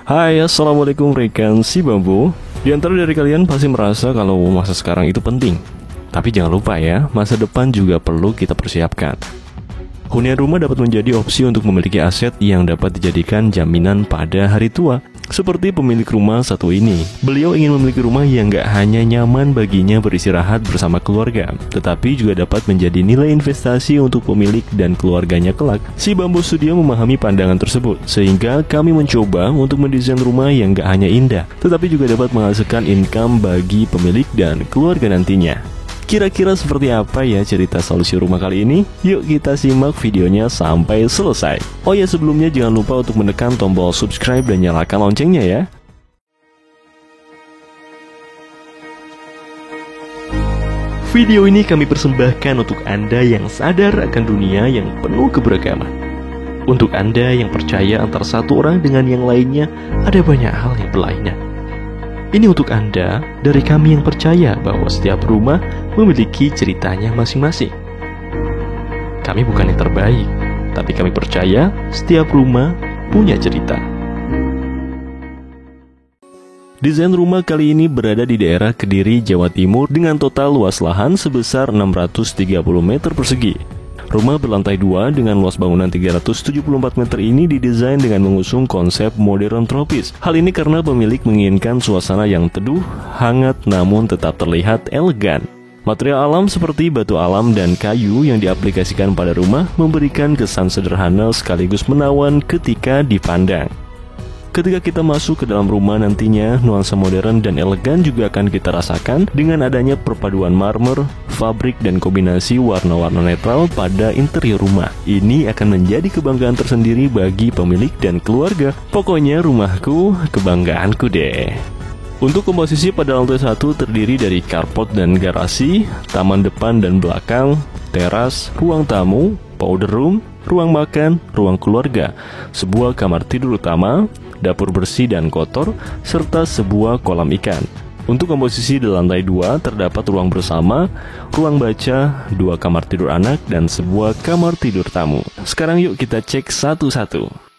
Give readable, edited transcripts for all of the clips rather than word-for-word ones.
Hai, assalamualaikum rekan si bambu. Di antara dari kalian pasti merasa kalau masa sekarang itu penting. Tapi jangan lupa ya, masa depan juga perlu kita persiapkan. Hunian rumah dapat menjadi opsi untuk memiliki aset yang dapat dijadikan jaminan pada hari tua. Seperti pemilik rumah satu ini, beliau ingin memiliki rumah yang gak hanya nyaman baginya beristirahat bersama keluarga, tetapi juga dapat menjadi nilai investasi untuk pemilik dan keluarganya kelak. Si Bambu Studio memahami pandangan tersebut, sehingga kami mencoba untuk mendesain rumah yang gak hanya indah, tetapi juga dapat menghasilkan income bagi pemilik dan keluarga nantinya. Kira-kira seperti apa ya cerita solusi rumah kali ini? Yuk kita simak videonya sampai selesai. Oh ya, sebelumnya jangan lupa untuk menekan tombol subscribe dan nyalakan loncengnya ya. Video ini kami persembahkan untuk Anda yang sadar akan dunia yang penuh keberagaman. Untuk Anda yang percaya antara satu orang dengan yang lainnya ada banyak hal yang berlainan. Ini untuk Anda dari kami yang percaya bahwa setiap rumah memiliki ceritanya masing-masing. Kami bukan yang terbaik, tapi kami percaya setiap rumah punya cerita. Desain rumah kali ini berada di daerah Kediri, Jawa Timur dengan total luas lahan sebesar 630 meter persegi. Rumah berlantai 2 dengan luas bangunan 374 meter ini didesain dengan mengusung konsep modern tropis. Hal ini karena pemilik menginginkan suasana yang teduh, hangat namun tetap terlihat elegan. Material alam seperti batu alam dan kayu yang diaplikasikan pada rumah memberikan kesan sederhana sekaligus menawan ketika dipandang. Ketika kita masuk ke dalam rumah nantinya, nuansa modern dan elegan juga akan kita rasakan dengan adanya perpaduan marmer, fabrik, dan kombinasi warna-warna netral pada interior rumah. Ini akan menjadi kebanggaan tersendiri bagi pemilik dan keluarga. Pokoknya rumahku, kebanggaanku deh. Untuk komposisi pada lantai 1 terdiri dari carport dan garasi, taman depan dan belakang, teras, ruang tamu, powder room, ruang makan, ruang keluarga, sebuah kamar tidur utama, dapur bersih dan kotor, serta sebuah kolam ikan. Untuk komposisi di lantai 2 terdapat ruang bersama, ruang baca, 2 kamar tidur anak, dan sebuah kamar tidur tamu. Sekarang yuk kita cek satu-satu.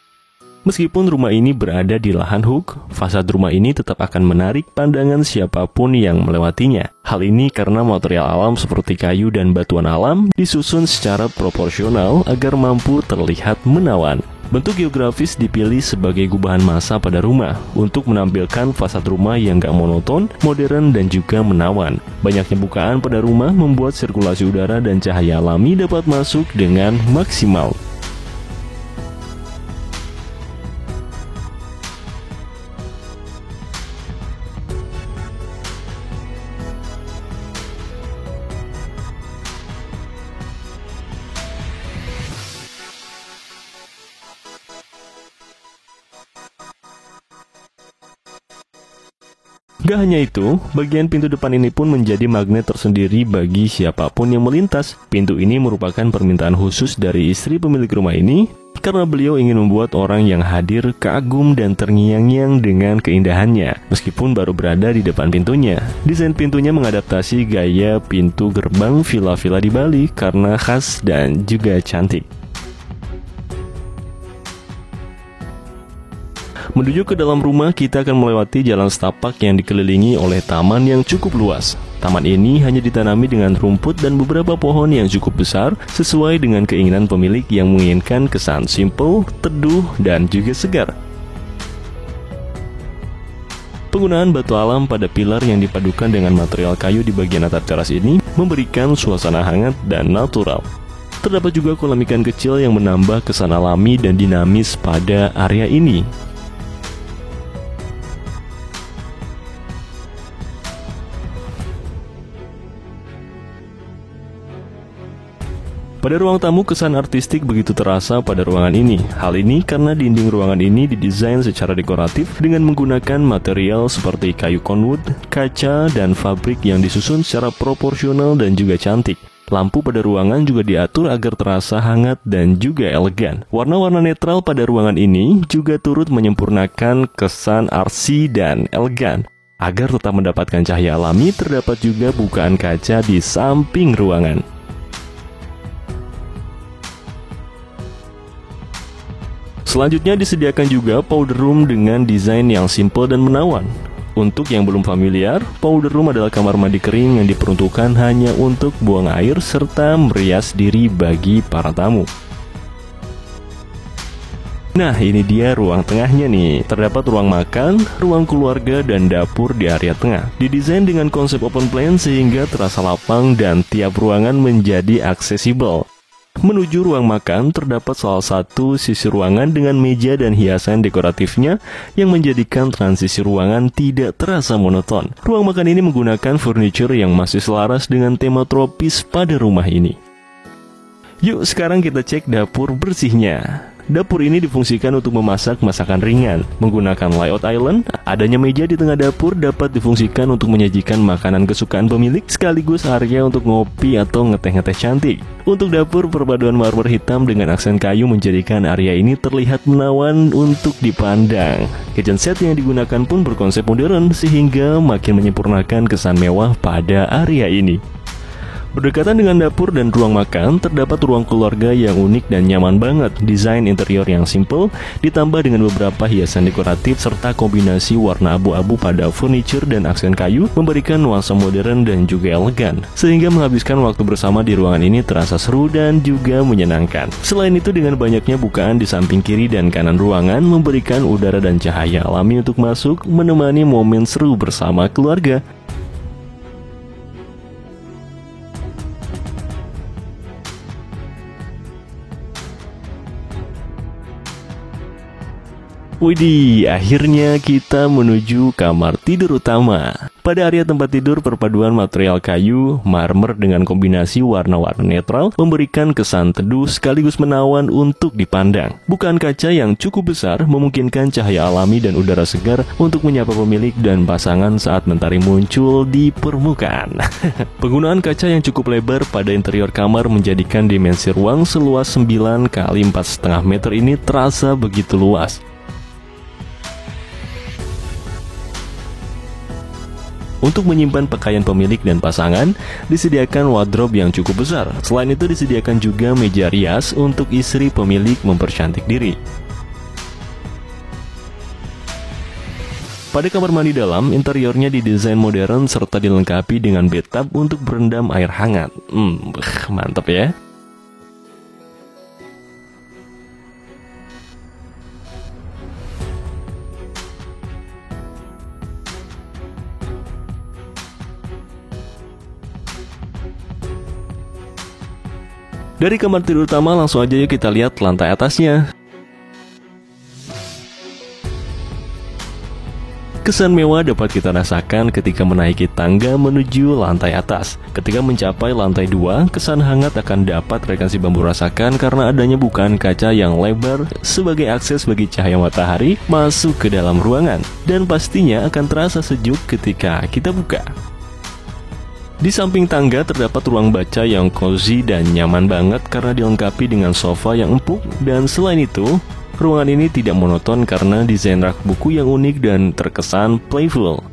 Meskipun rumah ini berada di lahan huk, fasad rumah ini tetap akan menarik pandangan siapapun yang melewatinya. Hal ini karena material alam seperti kayu dan batuan alam disusun secara proporsional agar mampu terlihat menawan. Bentuk geografis dipilih sebagai gubahan masa pada rumah untuk menampilkan fasad rumah yang gak monoton, modern, dan juga menawan. Banyaknya bukaan pada rumah membuat sirkulasi udara dan cahaya alami dapat masuk dengan maksimal. Gak hanya itu, bagian pintu depan ini pun menjadi magnet tersendiri bagi siapapun yang melintas. Pintu ini merupakan permintaan khusus dari istri pemilik rumah ini karena beliau ingin membuat orang yang hadir kagum dan terngiang-ngiang dengan keindahannya, meskipun baru berada di depan pintunya. Desain pintunya mengadaptasi gaya pintu gerbang villa-villa di Bali karena khas dan juga cantik. Menuju ke dalam rumah, kita akan melewati jalan setapak yang dikelilingi oleh taman yang cukup luas. Taman ini hanya ditanami dengan rumput dan beberapa pohon yang cukup besar, sesuai dengan keinginan pemilik yang menginginkan kesan simple, teduh, dan juga segar. Penggunaan batu alam pada pilar yang dipadukan dengan material kayu di bagian atap teras ini memberikan suasana hangat dan natural. Terdapat juga kolam ikan kecil yang menambah kesan alami dan dinamis pada area ini. Pada ruang tamu, kesan artistik begitu terasa pada ruangan ini. Hal ini karena dinding ruangan ini didesain secara dekoratif dengan menggunakan material seperti kayu konwood, kaca, dan fabrik yang disusun secara proporsional dan juga cantik. Lampu pada ruangan juga diatur agar terasa hangat dan juga elegan. Warna-warna netral pada ruangan ini juga turut menyempurnakan kesan artsy dan elegan. Agar tetap mendapatkan cahaya alami, terdapat juga bukaan kaca di samping ruangan. Selanjutnya disediakan juga powder room dengan desain yang simple dan menawan. Untuk yang belum familiar, powder room adalah kamar mandi kering yang diperuntukkan hanya untuk buang air serta merias diri bagi para tamu. Nah, ini dia ruang tengahnya nih. Terdapat ruang makan, ruang keluarga, dan dapur di area tengah. Didesain dengan konsep open plan sehingga terasa lapang dan tiap ruangan menjadi aksesibel. Menuju ruang makan, terdapat salah satu sisi ruangan dengan meja dan hiasan dekoratifnya yang menjadikan transisi ruangan tidak terasa monoton. Ruang makan ini menggunakan furniture yang masih selaras dengan tema tropis pada rumah ini. Yuk, sekarang kita cek dapur bersihnya. Dapur ini difungsikan untuk memasak masakan ringan. Menggunakan layout island, adanya meja di tengah dapur dapat difungsikan untuk menyajikan makanan kesukaan pemilik sekaligus area untuk ngopi atau ngeteh-ngeteh cantik. Untuk dapur, perpaduan marmer hitam dengan aksen kayu menjadikan area ini terlihat menawan untuk dipandang. Kitchen set yang digunakan pun berkonsep modern sehingga makin menyempurnakan kesan mewah pada area ini. Berdekatan dengan dapur dan ruang makan, terdapat ruang keluarga yang unik dan nyaman banget. Desain interior yang simple, ditambah dengan beberapa hiasan dekoratif serta kombinasi warna abu-abu pada furniture dan aksen kayu, memberikan nuansa modern dan juga elegan. Sehingga menghabiskan waktu bersama di ruangan ini terasa seru dan juga menyenangkan. Selain itu, dengan banyaknya bukaan di samping kiri dan kanan ruangan, memberikan udara dan cahaya alami untuk masuk, menemani momen seru bersama keluarga. Widih, akhirnya kita menuju kamar tidur utama. Pada area tempat tidur, perpaduan material kayu, marmer dengan kombinasi warna-warna netral memberikan kesan teduh sekaligus menawan untuk dipandang. Bukaan kaca yang cukup besar memungkinkan cahaya alami dan udara segar untuk menyapa pemilik dan pasangan saat mentari muncul di permukaan. Penggunaan kaca yang cukup lebar pada interior kamar menjadikan dimensi ruang seluas 9 x 4,5 meter ini terasa begitu luas. Untuk menyimpan pakaian pemilik dan pasangan, disediakan wardrobe yang cukup besar. Selain itu disediakan juga meja rias untuk istri pemilik mempercantik diri. Pada kamar mandi dalam, interiornya didesain modern serta dilengkapi dengan bathtub untuk berendam air hangat. Mantap ya. Dari kamar tidur utama langsung aja yuk kita lihat lantai atasnya. Kesan mewah dapat kita rasakan ketika menaiki tangga menuju lantai atas. Ketika mencapai lantai 2, kesan hangat akan dapat rekan si bambu rasakan karena adanya bukaan kaca yang lebar sebagai akses bagi cahaya matahari masuk ke dalam ruangan. Dan pastinya akan terasa sejuk ketika kita buka. Di samping tangga terdapat ruang baca yang cozy dan nyaman banget karena dilengkapi dengan sofa yang empuk. Dan selain itu, ruangan ini tidak monoton karena desain rak buku yang unik dan terkesan playful.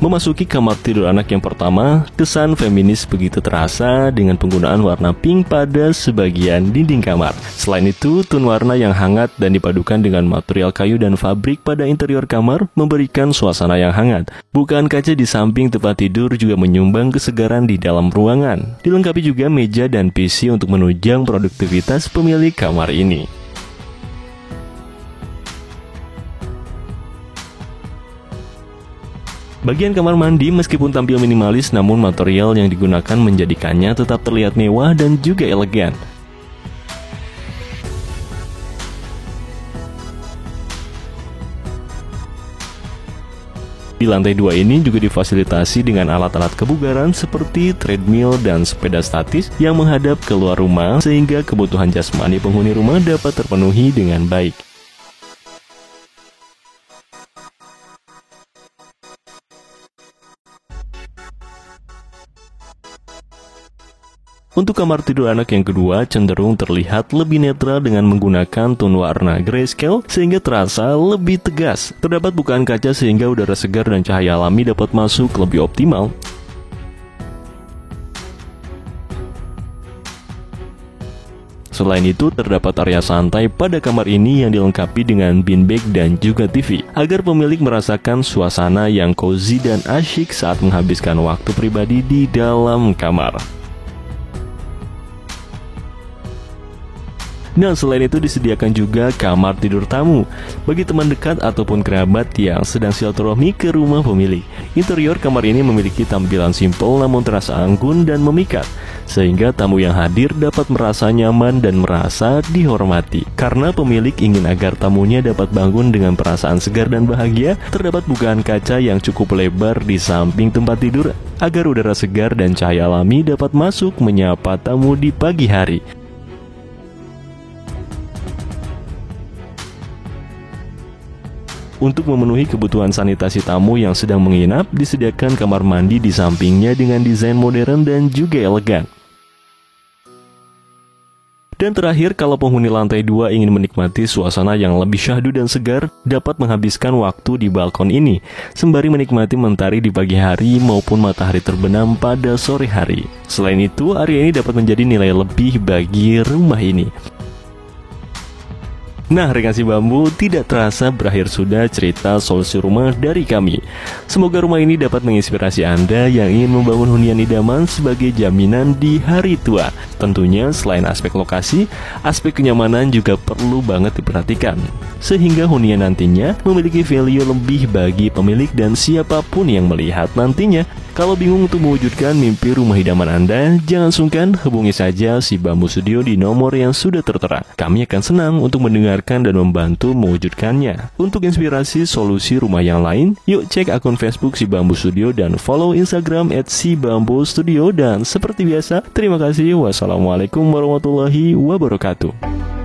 Memasuki kamar tidur anak yang pertama, kesan feminis begitu terasa dengan penggunaan warna pink pada sebagian dinding kamar. Selain itu, tone warna yang hangat dan dipadukan dengan material kayu dan fabrik pada interior kamar memberikan suasana yang hangat. Bukaan kaca di samping tempat tidur juga menyumbang kesegaran di dalam ruangan. Dilengkapi juga meja dan PC untuk menunjang produktivitas pemilik kamar ini. Bagian kamar mandi meskipun tampil minimalis, namun material yang digunakan menjadikannya tetap terlihat mewah dan juga elegan. Di lantai 2 ini juga difasilitasi dengan alat-alat kebugaran seperti treadmill dan sepeda statis yang menghadap keluar rumah sehingga kebutuhan jasmani penghuni rumah dapat terpenuhi dengan baik. Untuk kamar tidur anak yang kedua cenderung terlihat lebih netral dengan menggunakan tone warna grayscale sehingga terasa lebih tegas. Terdapat bukaan kaca sehingga udara segar dan cahaya alami dapat masuk lebih optimal. Selain itu, terdapat area santai pada kamar ini yang dilengkapi dengan beanbag dan juga TV, agar pemilik merasakan suasana yang cozy dan asyik saat menghabiskan waktu pribadi di dalam kamar. Nah, selain itu disediakan juga kamar tidur tamu bagi teman dekat ataupun kerabat yang sedang silaturahmi ke rumah pemilik. Interior kamar ini memiliki tampilan simpel namun terasa anggun dan memikat, sehingga tamu yang hadir dapat merasa nyaman dan merasa dihormati. Karena pemilik ingin agar tamunya dapat bangun dengan perasaan segar dan bahagia, terdapat bukaan kaca yang cukup lebar di samping tempat tidur agar udara segar dan cahaya alami dapat masuk menyapa tamu di pagi hari. Untuk memenuhi kebutuhan sanitasi tamu yang sedang menginap, disediakan kamar mandi di sampingnya dengan desain modern dan juga elegan. Dan terakhir, kalau penghuni lantai 2 ingin menikmati suasana yang lebih syahdu dan segar, dapat menghabiskan waktu di balkon ini, sembari menikmati mentari di pagi hari maupun matahari terbenam pada sore hari. Selain itu, area ini dapat menjadi nilai lebih bagi rumah ini. Nah, rekan si bambu, tidak terasa berakhir sudah cerita solusi rumah dari kami. Semoga rumah ini dapat menginspirasi Anda yang ingin membangun hunian idaman sebagai jaminan di hari tua. Tentunya selain aspek lokasi, aspek kenyamanan juga perlu banget diperhatikan, sehingga hunian nantinya memiliki value lebih bagi pemilik dan siapapun yang melihat nantinya. Kalau bingung untuk mewujudkan mimpi rumah idaman Anda, jangan sungkan hubungi saja si Bambu Studio di nomor yang sudah tertera. Kami akan senang untuk mendengarkan dan membantu mewujudkannya. Untuk inspirasi solusi rumah yang lain, yuk cek akun Facebook si Bambu Studio dan follow Instagram @sibambustudio. Dan seperti biasa, terima kasih. Wassalamualaikum warahmatullahi wabarakatuh.